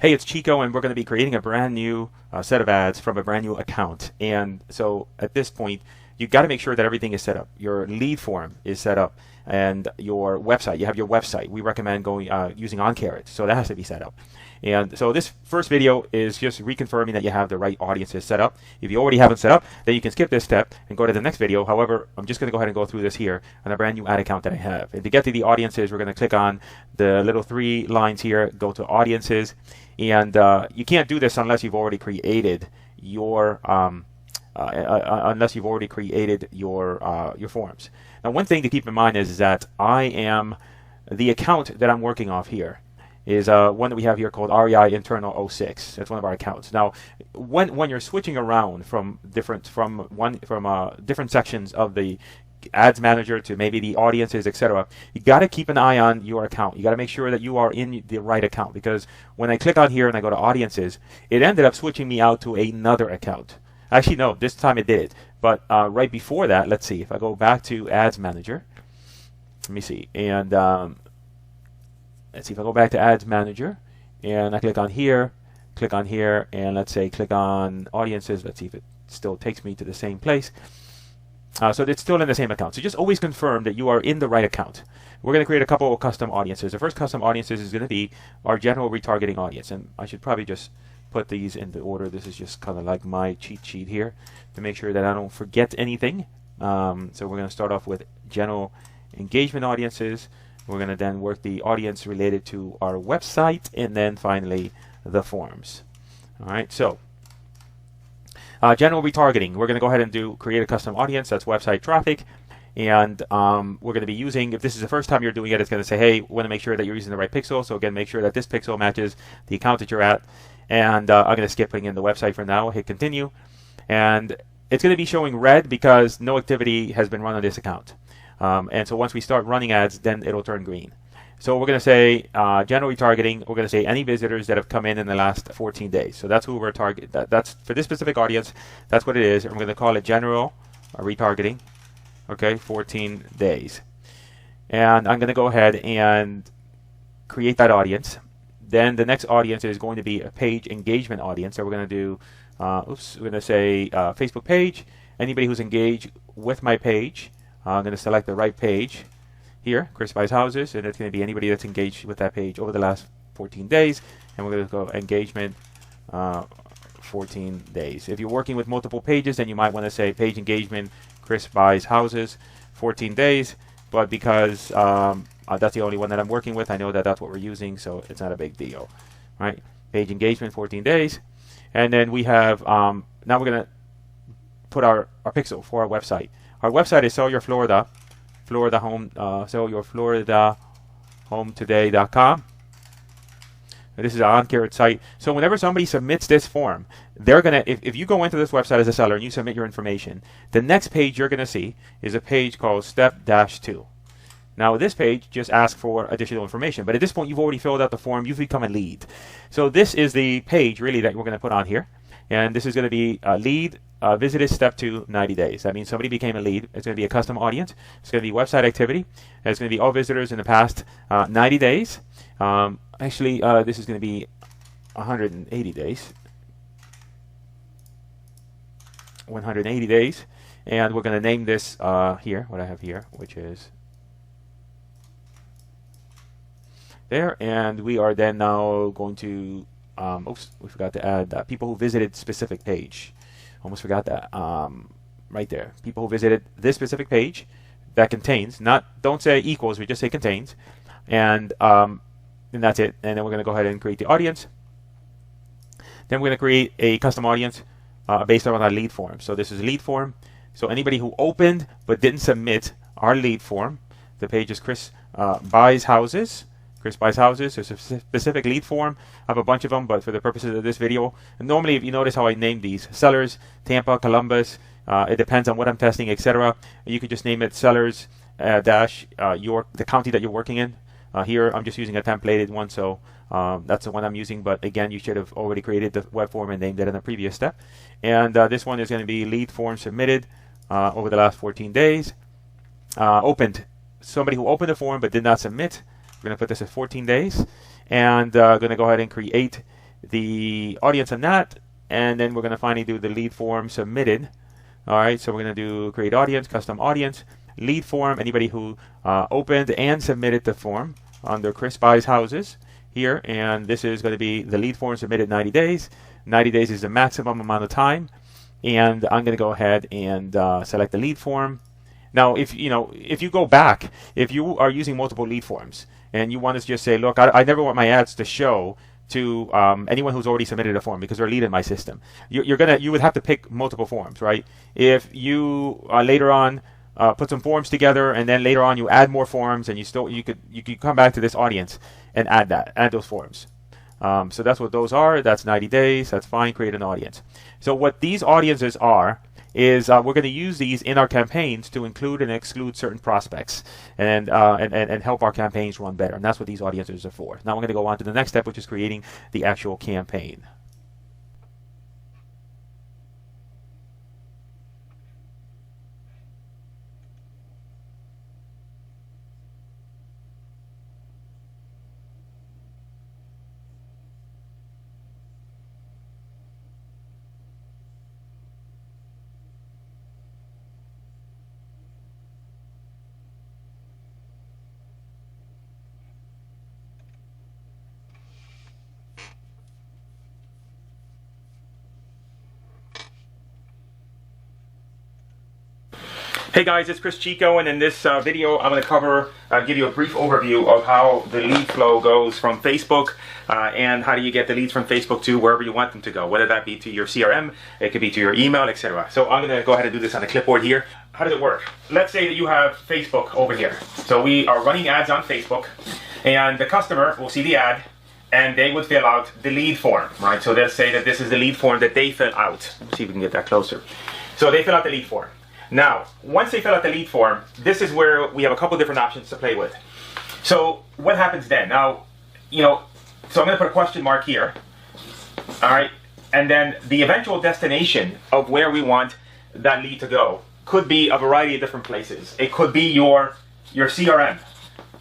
Speaker 1: Hey, it's Chico, and we're going to be creating a brand new set of ads from a brand new account. And so at this point, you got to make sure that everything is set up. Your lead form is set up, and your website. You have your website. We recommend going using OnCare, so that has to be set up. And so this first video is just reconfirming that you have the right audiences set up. If you already have it set up, then you can skip this step and go to the next video. However, I'm just going to go ahead and go through this here on a brand new ad account that I have. And to get to the audiences, we're going to click on the little 3 lines here, go to audiences. And you can't do this unless you've already created your your forms. Now, one thing to keep in mind is that the account that I'm working off here is one that we have here called REI Internal 06. That's one of our accounts. Now, when you're switching around from different sections of the ads manager to maybe the audiences, etc., you got to keep an eye on your account. You got to make sure that you are in the right account, because when I click on here and I go to audiences, it ended up switching me out to another account. Actually, no, this time it did. But right before that, let's see. If I go back to Ads Manager, let me see. And let's see if I go back to Ads Manager and I click on here, and let's say click on Audiences. Let's see if it still takes me to the same place. So it's still in the same account. So just always confirm that you are in the right account. We're going to create a couple of custom audiences. The first custom audiences is going to be our general retargeting audience. And I should probably just put these in the order. This is just kind of like my cheat sheet here to make sure that I don't forget anything. So we're going to start off with general engagement audiences. We're going to then work the audience related to our website, and then finally the forms. All right, so general retargeting. We're going to go ahead and create a custom audience. That's website traffic. And we're going to be using, if this is the first time you're doing it, it's going to say, hey, we want to make sure that you're using the right pixel. So again, make sure that this pixel matches the account that you're at. And I'm going to skip putting in the website for now. Hit continue. And it's going to be showing red because no activity has been run on this account. And so once we start running ads, then it'll turn green. So we're going to say general retargeting. We're going to say any visitors that have come in the last 14 days. So that's who we're targeting. That's for this specific audience. That's what it is. And we're going to call it general retargeting. Okay, 14 days. And I'm going to go ahead and create that audience. Then the next audience is going to be a page engagement audience. So we're going to do, we're going to say Facebook page. Anybody who's engaged with my page. I'm going to select the right page here, Chris Buys Houses, and it's going to be anybody that's engaged with that page over the last 14 days. And we're going to go engagement 14 days. If you're working with multiple pages, then you might want to say page engagement Chris Buys Houses 14 days. But because that's the only one that I'm working with, I know that that's what we're using, so it's not a big deal. Right? Page engagement 14 days. And then we have, now we're going to put our pixel for our website. Our website is sellyourfloridaHometoday.com. This is an on-carrot site. So whenever somebody submits this form, they're gonna, if you go into this website as a seller and you submit your information, the next page you're gonna see is a page called Step-2. Now this page just asks for additional information, but at this point you've already filled out the form, you've become a lead. So this is the page really that we're gonna put on here, and this is gonna be a lead. Visited step 2, 90 days. That means somebody became a lead. It's going to be a custom audience. It's going to be website activity. And it's going to be all visitors in the past 90 days. Actually, this is going to be 180 days. 180 days. And we're going to name this here, what I have here, which is there. And we are then now going to, oops, we forgot to add people who visited specific page. Almost forgot that. Right there. People who visited this specific page that contains, don't say equals, we just say contains. And that's it. And then we're going to go ahead and create the audience. Then we're going to create a custom audience based on our lead form. So this is a lead form. So anybody who opened but didn't submit our lead form, the page is Chris Buys Houses. Chris Buys Houses. There's a specific lead form. I have a bunch of them, but for the purposes of this video, normally if you notice how I name these, sellers, Tampa, Columbus, it depends on what I'm testing, etc. You could just name it sellers dash the county that you're working in. Here I'm just using a templated one, so that's the one I'm using, but again, you should have already created the web form and named it in the previous step. And this one is going to be lead form submitted over the last 14 days. Opened. Somebody who opened the form but did not submit. We're going to put this at 14 days, and going to go ahead and create the audience on that, and then we're going to finally do the lead form submitted. All right, so we're going to do create audience, custom audience, lead form, anybody who opened and submitted the form under Chris Buys Houses here, and this is going to be the lead form submitted 90 days. 90 days is the maximum amount of time, and I'm going to go ahead and select the lead form. Now, if you go back, if you are using multiple lead forms, and you want to just say, look, I never want my ads to show to anyone who's already submitted a form because they're lead in my system. You would have to pick multiple forms, right? If you later on put some forms together, and then later on you add more forms, and you could come back to this audience and add those forms. So that's what those are. That's 90 days. That's fine. Create an audience. So what these audiences are is we're going to use these in our campaigns to include and exclude certain prospects and help our campaigns run better. And that's what these audiences are for. Now we're going to go on to the next step, which is creating the actual campaign. Hey guys, it's Chris Chico, and in this video I'm going to give you a brief overview of how the lead flow goes from Facebook and how do you get the leads from Facebook to wherever you want them to go, whether that be to your CRM, it could be to your email, etc. So I'm going to go ahead and do this on a clipboard here. How does it work? Let's say that you have Facebook over here. So we are running ads on Facebook, and the customer will see the ad and they would fill out the lead form, right? So they'll say that this is the lead form that they fill out. Let's see if we can get that closer. So they fill out the lead form. Now, once they fill out the lead form, this is where we have a couple different options to play with. So what happens then? Now, so I'm going to put a question mark here. All right. And then the eventual destination of where we want that lead to go could be a variety of different places. It could be your CRM,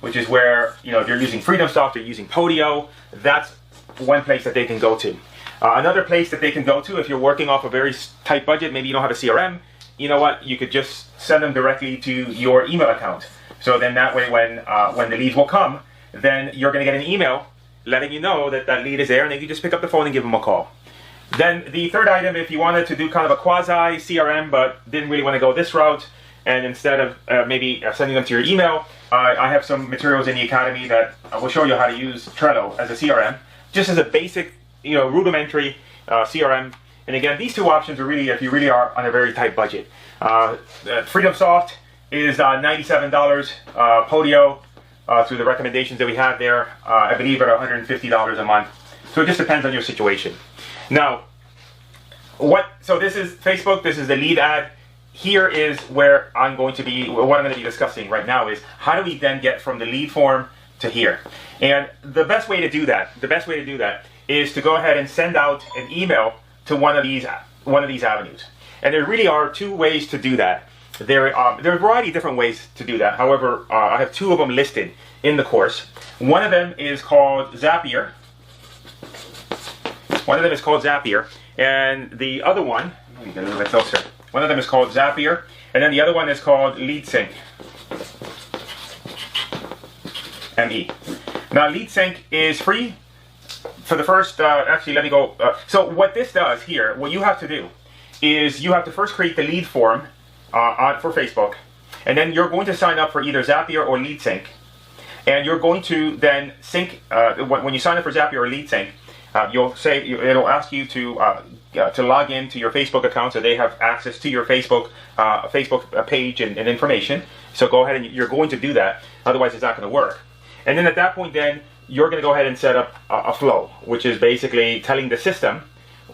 Speaker 1: which is where, if you're using FreedomSoft or using Podio, that's one place that they can go to. Another place that they can go to, if you're working off a very tight budget, maybe you don't have a CRM, you know what, you could just send them directly to your email account. So then that way when the leads will come, then you're going to get an email letting you know that that lead is there, and then you just pick up the phone and give them a call. Then the third item, if you wanted to do kind of a quasi CRM but didn't really want to go this route, and instead of maybe sending them to your email, I have some materials in the Academy that will show you how to use Trello as a CRM, just as a basic, rudimentary CRM. And again, these two options are really, if you really are on a very tight budget. FreedomSoft is $97. Podio, through the recommendations that we have there, I believe at $150 a month. So it just depends on your situation. Now, so this is Facebook, this is the lead ad. Here is where what I'm going to be discussing right now is how do we then get from the lead form to here. And the best way to do that is to go ahead and send out an email to one of these avenues. And there really are two ways to do that. There are a variety of different ways to do that. However, I have two of them listed in the course. One of them is called Zapier. And the other one, let me get a little bit closer. One of them is called Zapier, and then the other one is called LeadSync. ME. Now, LeadSync is free for the first, actually, let me go. So what this does here, what you have to do is you have to first create the lead form for Facebook, and then you're going to sign up for either Zapier or LeadSync, and you're going to then sync, when you sign up for Zapier or LeadSync, it'll ask you to log in to your Facebook account so they have access to your Facebook page and information. So go ahead and you're going to do that, otherwise it's not going to work. And then at that point then, you're going to go ahead and set up a flow, which is basically telling the system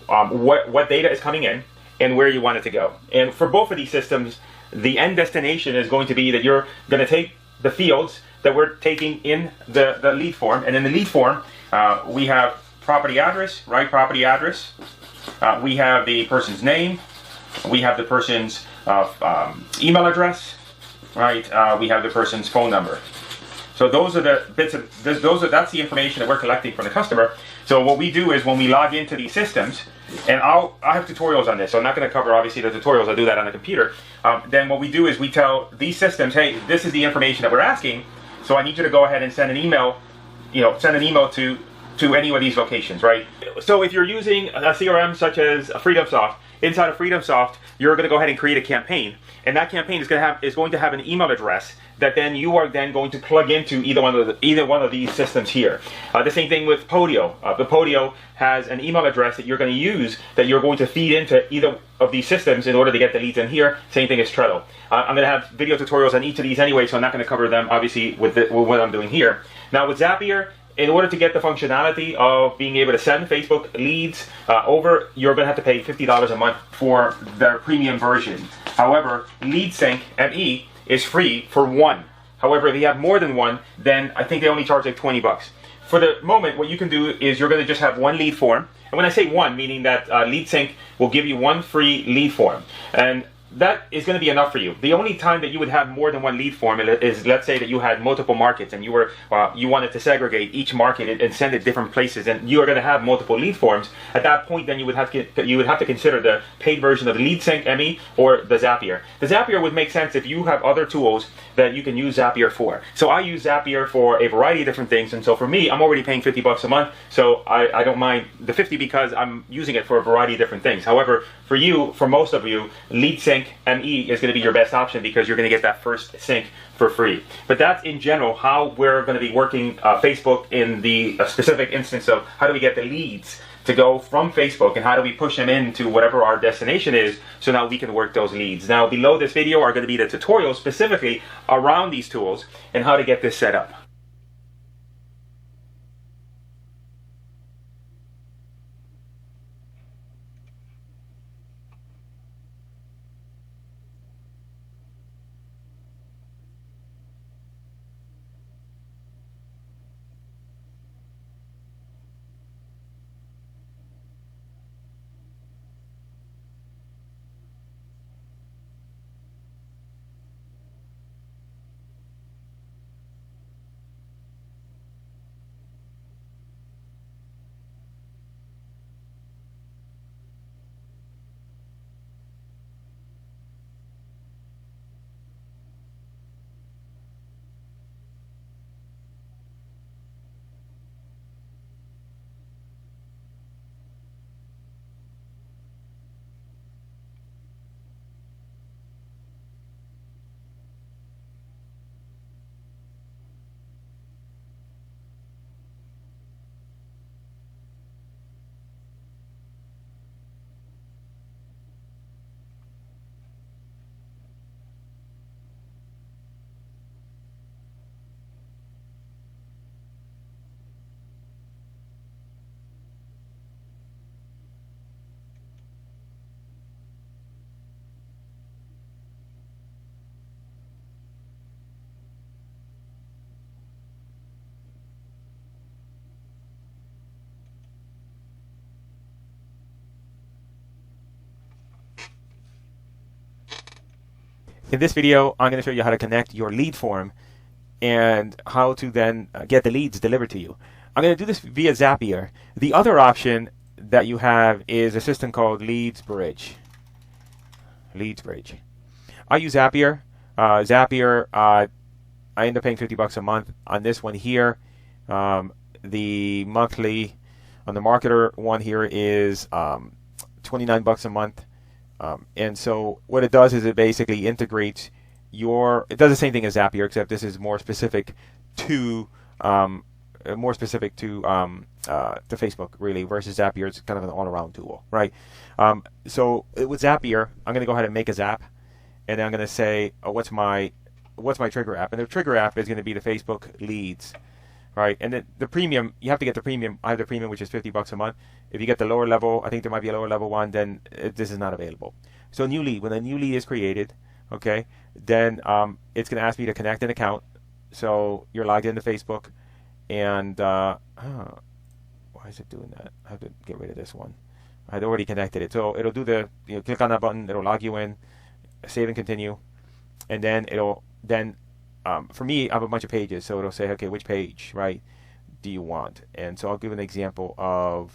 Speaker 1: what data is coming in and where you want it to go. And for both of these systems, the end destination is going to be that you're going to take the fields that we're taking in the lead form, and in the lead form, we have property address, right? Property address. We have the person's name. We have the person's email address, right? We have the person's phone number. So those are the bits of that's the information that we're collecting from the customer. So what we do is when we log into these systems, and I have tutorials on this, so I'm not going to cover obviously the tutorials. I'll do that on the computer. Then what we do is we tell these systems, hey, this is the information that we're asking. So I need you to go ahead and send an email, to any of these locations, right? So if you're using a CRM such as FreedomSoft, inside of FreedomSoft, you're going to go ahead and create a campaign, and that campaign is going to have an email address that then you are then going to plug into either one of these systems here. The same thing with Podio. The Podio has an email address that you're going to use that you're going to feed into either of these systems in order to get the leads in here. Same thing as Trello. I'm going to have video tutorials on each of these anyway, so I'm not going to cover them obviously with what I'm doing here. Now with Zapier, in order to get the functionality of being able to send Facebook leads over, you're going to have to pay $50 a month for their premium version. However, LeadSync ME is free for one. However, if you have more than one, then I think they only charge like $20. For the moment, what you can do is you're going to just have one lead form. And when I say one, meaning that LeadSync will give you one free lead form. And that is going to be enough for you. The only time that you would have more than one lead form is, let's say that you had multiple markets and you wanted to segregate each market and send it different places, and you are going to have multiple lead forms. At that point, then you would have to consider the paid version of the LeadSync ME or the Zapier. The Zapier would make sense if you have other tools that you can use Zapier for. So I use Zapier for a variety of different things, and so for me, I'm already paying $50 a month, so I don't mind the $50 because I'm using it for a variety of different things. However, for most of you, LeadSync Sync ME is going to be your best option because you're going to get that first sync for free. But that's in general how we're going to be working Facebook in the specific instance of how do we get the leads to go from Facebook and how do we push them into whatever our destination is so now we can work those leads. Now below this video are going to be the tutorials specifically around these tools and how to get this set up. In this video, I'm going to show you how to connect your lead form and how to then get the leads delivered to you. I'm going to do this via Zapier. The other option that you have is a system called Leads Bridge. Leads Bridge. I use Zapier. I end up paying $50 a month on this one here. The monthly on the marketer one here is $29 a month. And so what it does is it basically integrates it does the same thing as Zapier, except this is more specific to Facebook really, versus Zapier. It's kind of an all-around tool, right? So with Zapier, I'm going to go ahead and make a Zap, and then I'm going to say, what's my trigger app? And the trigger app is going to be the Facebook leads, right? And then the premium, you have to get the premium. I have the premium, which is $50 a month. If you get the lower level, I think there might be a lower level one, then this is not available. So a new lead, when a new lead is created, okay, then it's going to ask me to connect an account. So you're logged into Facebook, and why is it doing that? I have to get rid of this one. I had already connected it. So it'll do click on that button, it'll log you in, save and continue, and then for me, I have a bunch of pages, so it'll say, okay, which page, right, do you want? And so I'll give an example of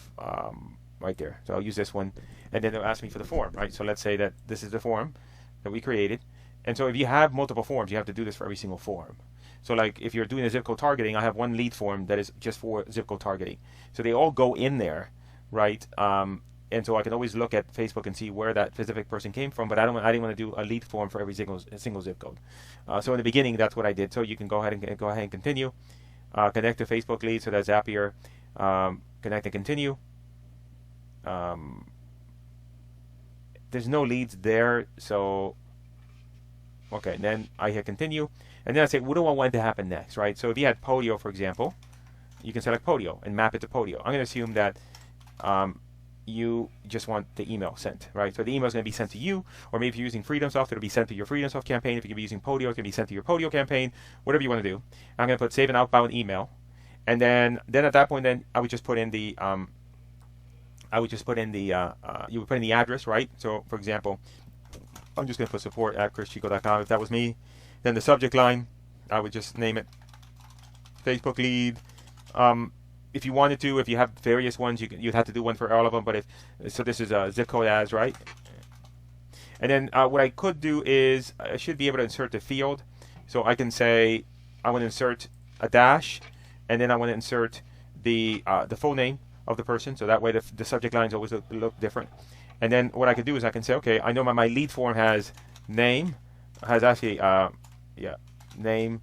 Speaker 1: right there. So I'll use this one, and then they'll ask me for the form, right? So let's say that this is the form that we created. And so if you have multiple forms, you have to do this for every single form. So like if you're doing a zip code targeting, I have one lead form that is just for zip code targeting. So they all go in there, right? And so I can always look at Facebook and see where that specific person came from, but I didn't want to do a lead form for every single zip code. So in the beginning, that's what I did. So you can go ahead and continue. Connect to Facebook lead, so that's Zapier. Connect and continue. There's no leads there, so okay. And then I hit continue, and then I say, what do I want to happen next, right? So if you had Podio, for example, you can select Podio and map it to Podio. I'm going to assume that you just want the email sent, right? So the email is going to be sent to you, or maybe if you're using FreedomSoft, it'll be sent to your FreedomSoft campaign. If you're using Podio, it's going to be sent to your Podio campaign, whatever you want to do. I'm going to put save an outbound email, and then at that point, then I would just put in the you would put in the address, right? So for example, I'm just going to put support@chrischico.com if that was me. Then the subject line, I would just name it Facebook lead. If you wanted to, if you have various ones, you'd have to do one for all of them. But so this is a zip code as, right? And then what I could do is I should be able to insert the field. So I can say I want to insert a dash, and then I want to insert the full name of the person, so that way the subject lines always look different. And then what I can do is I can say, okay, I know my lead form has name, has actually name,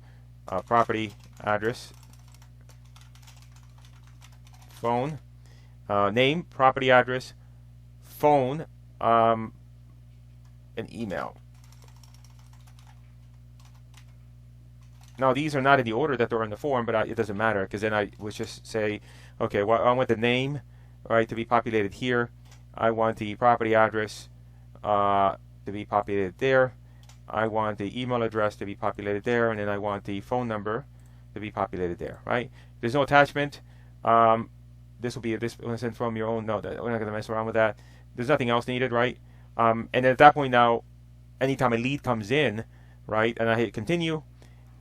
Speaker 1: property, address, phone, name, property, address, phone, and email. Now these are not in the order that they're in the form, but it doesn't matter, because then I would just say, okay, well, I want the name, right, to be populated here. I want the property address to be populated there. I want the email address to be populated there, and then I want the phone number to be populated there, right? There's no attachment. This will be sent from your own. No, we're not going to mess around with that. There's nothing else needed, right? And at that point now, anytime a lead comes in, right, and I hit continue,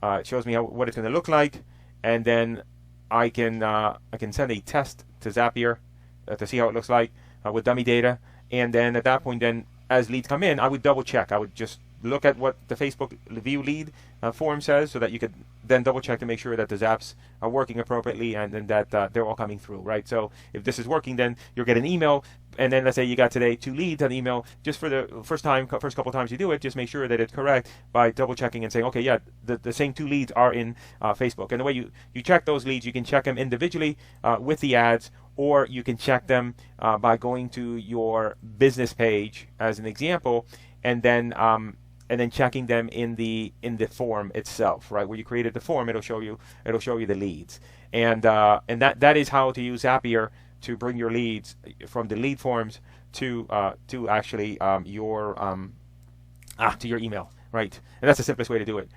Speaker 1: it shows me what it's going to look like, and then I can send a test to Zapier to see how it looks like with dummy data. And then at that point, then as leads come in, I would double check. I would just look at what the Facebook view lead form says, so that you could then double check to make sure that the zaps are working appropriately, and then that they're all coming through, right? So if this is working, then you'll get an email, and then let's say you got today 2 leads on email. Just for the first couple times you do it, just make sure that it's correct by double checking and saying, okay, yeah, the same 2 leads are in Facebook. And the way you check those leads, you can check them individually with the ads, or you can check them by going to your business page as an example, and then checking them in the form itself, right? Where you created the form, it'll show you the leads, and that is how to use Zapier to bring your leads from the lead forms to actually to your email, right? And that's the simplest way to do it.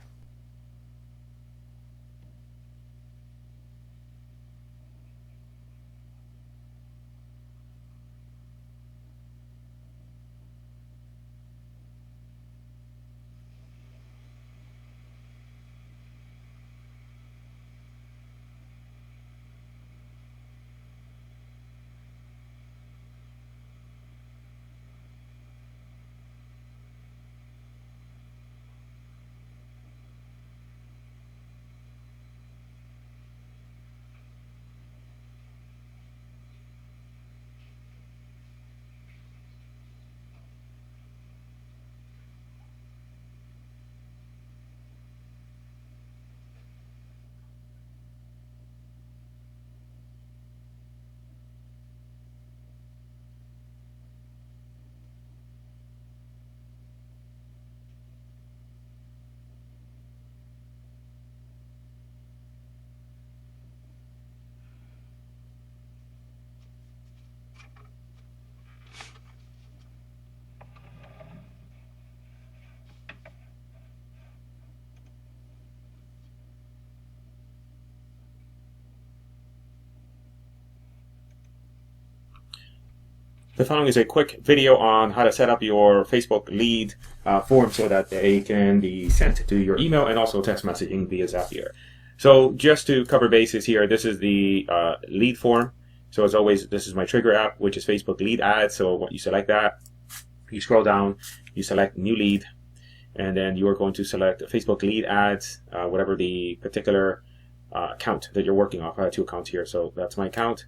Speaker 1: The following is a quick video on how to set up your Facebook lead form so that they can be sent to your email and also text messaging via Zapier. So just to cover bases here, this is the lead form. So as always, this is my trigger app, which is Facebook lead ads. So what you select that, you scroll down, you select new lead, and then you are going to select Facebook lead ads, whatever the particular account that you're working off. I have 2 accounts here, so that's my account.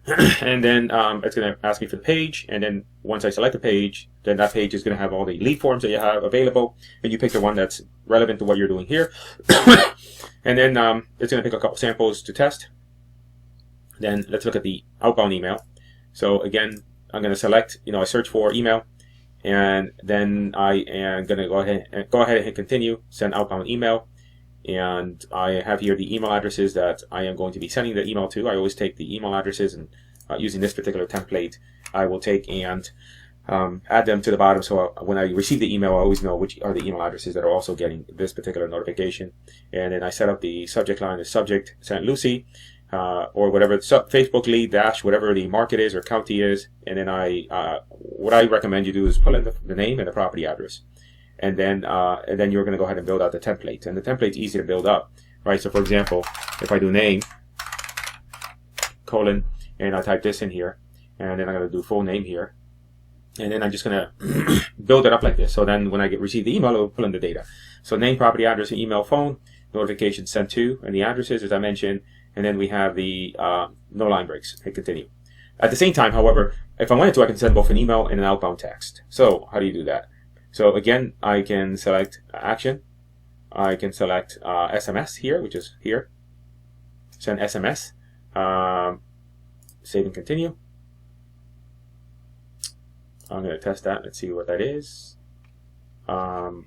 Speaker 1: And then it's going to ask me for the page, and then once I select the page, then that page is going to have all the lead forms that you have available, and you pick the one that's relevant to what you're doing here. And then it's going to pick a couple samples to test. Then let's look at the outbound email. So again, I'm going to select, I search for email, and then I am going to go ahead and hit continue, send outbound email. And I have here the email addresses that I am going to be sending the email to. I always take the email addresses, and using this particular template, I will take and add them to the bottom. So when I receive the email, I always know which are the email addresses that are also getting this particular notification. And then I set up the subject line as subject St. Lucie, or whatever Facebook lead dash whatever the market is or county is. And then what I recommend you do is put in the name and the property address. And then you're going to go ahead and build out the template. And the template's easy to build up, right? So for example, if I do name, colon, and I type this in here, and then I'm going to do full name here, and then I'm just going to build it up like this. So then when I receive the email, it will pull in the data. So name, property address, email, phone, notification sent to, and the addresses, as I mentioned, and then we have the no line breaks. Hit continue.
Speaker 2: At the same time, however, if I wanted to, I can send both an email and an outbound text. So how do you do that? So again, I can select action. I can select SMS here, which is here. Send SMS. Save and continue. I'm going to test that. Let's see what that is. Now,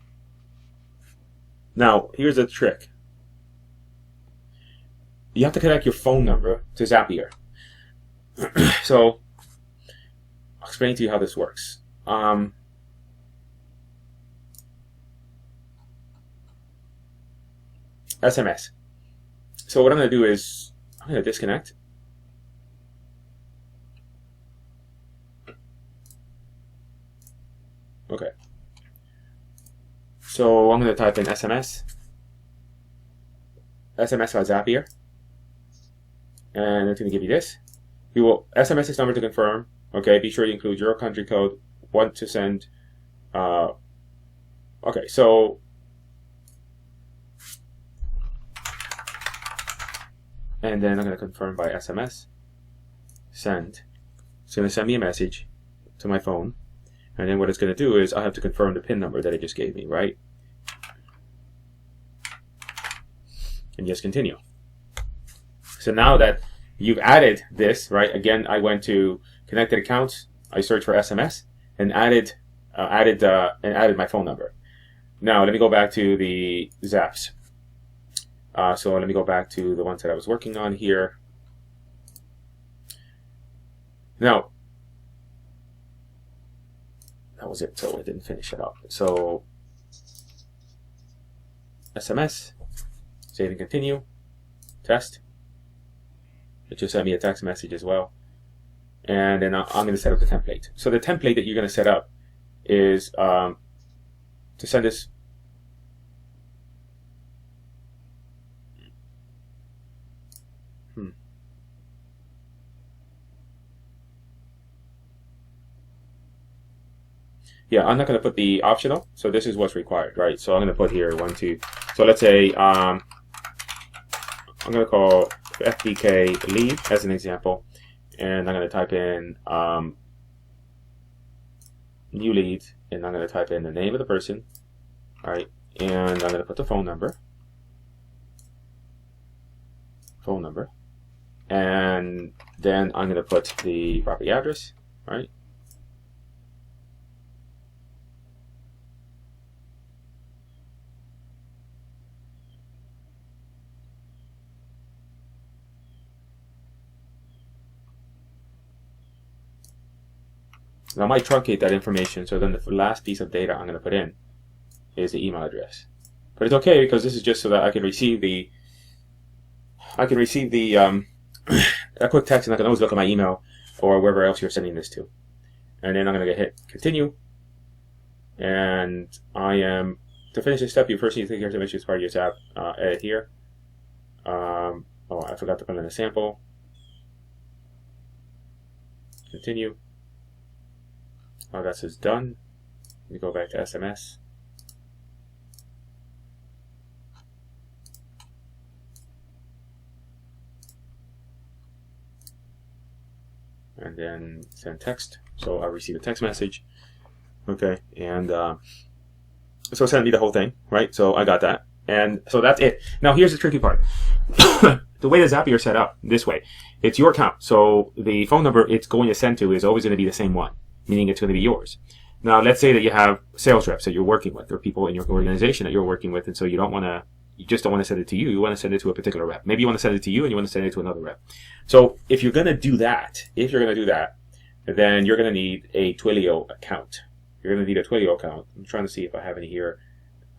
Speaker 2: here's the trick. You have to connect your phone number to Zapier. So, I'll explain to you how this works. SMS. So what I'm going to do is, I'm going to disconnect. Okay. So I'm going to type in SMS. SMS by Zapier. And it's going to give you this. You will SMS this number to confirm. Okay, be sure you include your country code. Want to send. Okay, so. And then I'm going to confirm by SMS. Send. It's going to send me a message to my phone. And then what it's going to do is I have to confirm the PIN number that it just gave me, right? And just continue. So now that you've added this, right? Again, I went to connected accounts. I searched for SMS and added my phone number. Now let me go back to the Zaps. So let me go back to the ones that I was working on here. Now, that was it. So I didn't finish it up. So SMS, save and continue, test. It just sent me a text message as well. And then I'm going to set up the template. So the template that you're going to set up is to send this. Yeah, I'm not going to put the optional. So this is what's required, right? So I'm going to put here 1, 2. So let's say I'm going to call FBK lead as an example. And I'm going to type in new lead. And I'm going to type in the name of the person. All right. And I'm going to put the phone number. And then I'm going to put the property address, right? Now I might truncate that information, so then the last piece of data I'm going to put in is the email address. But it's okay because this is just so that I can receive the a quick text, and I can always look at my email or wherever else you're sending this to. And then I'm going to hit continue. And to finish this step, you first need to take your image as part of your tab. Edit here. Oh, I forgot to put in a sample. Continue. Oh, that's just done. Let me go back to SMS. And then send text. So I receive a text message. Okay, and so send me the whole thing, right? So I got that. And so that's it. Now here's the tricky part. The way the Zapier is set up, this way, it's your account. So the phone number it's going to send to is always going to be the same one, meaning it's going to be yours. Now, let's say that you have sales reps that you're working with or people in your organization that you're working with, and so you just don't want to send it to you. You want to send it to a particular rep. Maybe you want to send it to you and you want to send it to another rep. So if you're going to do that, then you're going to need a Twilio account. You're going to need a Twilio account. I'm trying to see if I have any here.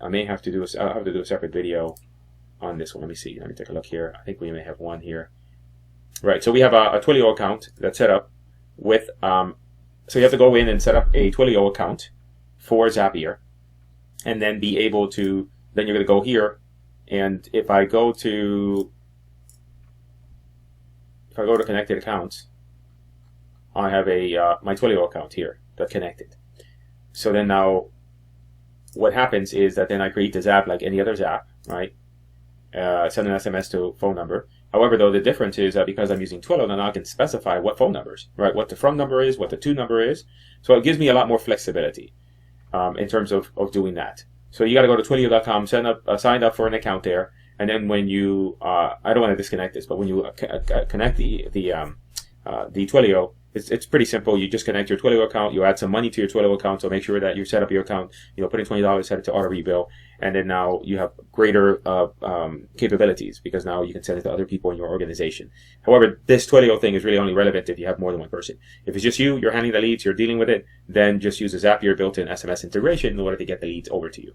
Speaker 2: I'll have to do a separate video on this one. Let me see. Let me take a look here. I think we may have one here. Right. So we have a Twilio account that's set up with, so you have to go in and set up a Twilio account for Zapier, and then be able to, then you're going to go here, and if I go to connected accounts, I have my Twilio account here that's connected. So then now what happens is that then I create the Zap like any other Zap, right? Send an SMS to phone number, However, though, the difference is that because I'm using Twilio, now I can specify what phone numbers, right? What the from number is, what the to number is. So it gives me a lot more flexibility in terms of doing that. So you got to go to Twilio.com, sign up for an account there, and then when you, I don't want to disconnect this, but when you connect the Twilio, it's pretty simple. You just connect your Twilio account, you add some money to your Twilio account, so make sure that you set up your account, put in $20, set it to auto rebill, and then now you have greater capabilities because now you can send it to other people in your organization. However, this Twilio thing is really only relevant if you have more than one person. If it's just you're handling the leads, you're dealing with it, then just use a Zapier built-in SMS integration in order to get the leads over to you.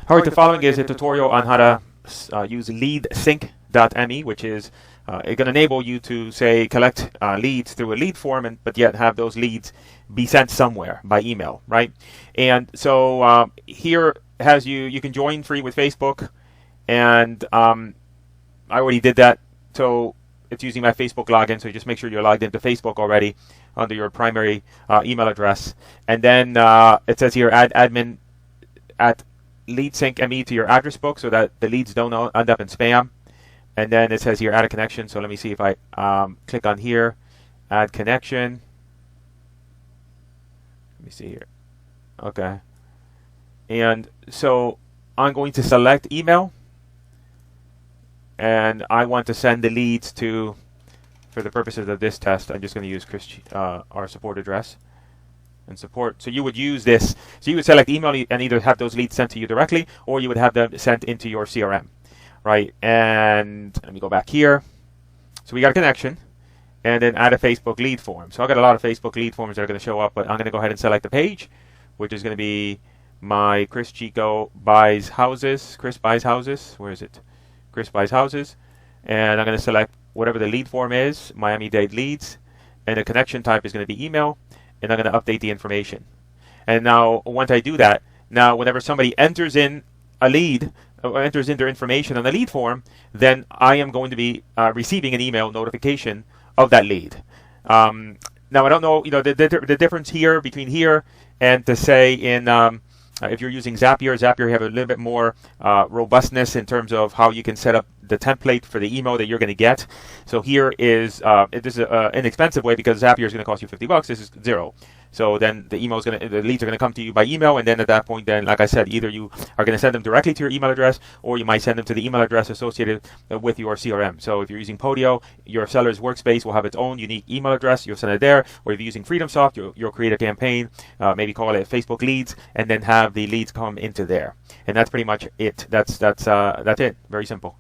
Speaker 1: All right, the following is a tutorial on how to use leadsync.me, which is going to enable you to, say, collect leads through a lead form, but yet have those leads be sent somewhere by email, right? And so here has you can join free with Facebook, and I already did that. So it's using my Facebook login, so you just make sure you're logged into Facebook already under your primary email address. And then it says here, add admin at LeadSync.me to your address book so that the leads don't end up in spam. And then it says here, add a connection. So let me see if I click on here, add connection. Let me see here. Okay. And so I'm going to select email. And I want to send the leads to, for the purposes of this test, I'm just going to use our support address. And support. So you would use this. So you would select email and either have those leads sent to you directly, or you would have them sent into your CRM, right? And let me go back here. So we got a connection, and then add a Facebook lead form. So I got a lot of Facebook lead forms that are going to show up, but I'm going to go ahead and select the page, which is going to be my Chris Chico buys houses. Chris buys houses. Where is it? Chris buys houses, and I'm going to select whatever the lead form is, Miami-Dade leads, and the connection type is going to be email. And I'm going to update the information. And now, once I do that, now whenever somebody enters in a lead, or enters in their information on the lead form, then I am going to be receiving an email notification of that lead. Now, I don't know, the difference here between here and to say in if you're using Zapier, you have a little bit more robustness in terms of how you can set up the template for the email that you're going to get. So here is this is an inexpensive way because Zapier is going to cost you $50. This is $0. So then the leads are going to come to you by email, and then at that point, then like I said, either you are going to send them directly to your email address, or you might send them to the email address associated with your CRM. So if you're using Podio, your seller's workspace will have its own unique email address. You'll send it there. Or if you're using FreedomSoft, you'll create a campaign, maybe call it Facebook Leads, and then have the leads come into there. And that's pretty much it. That's it. Very simple.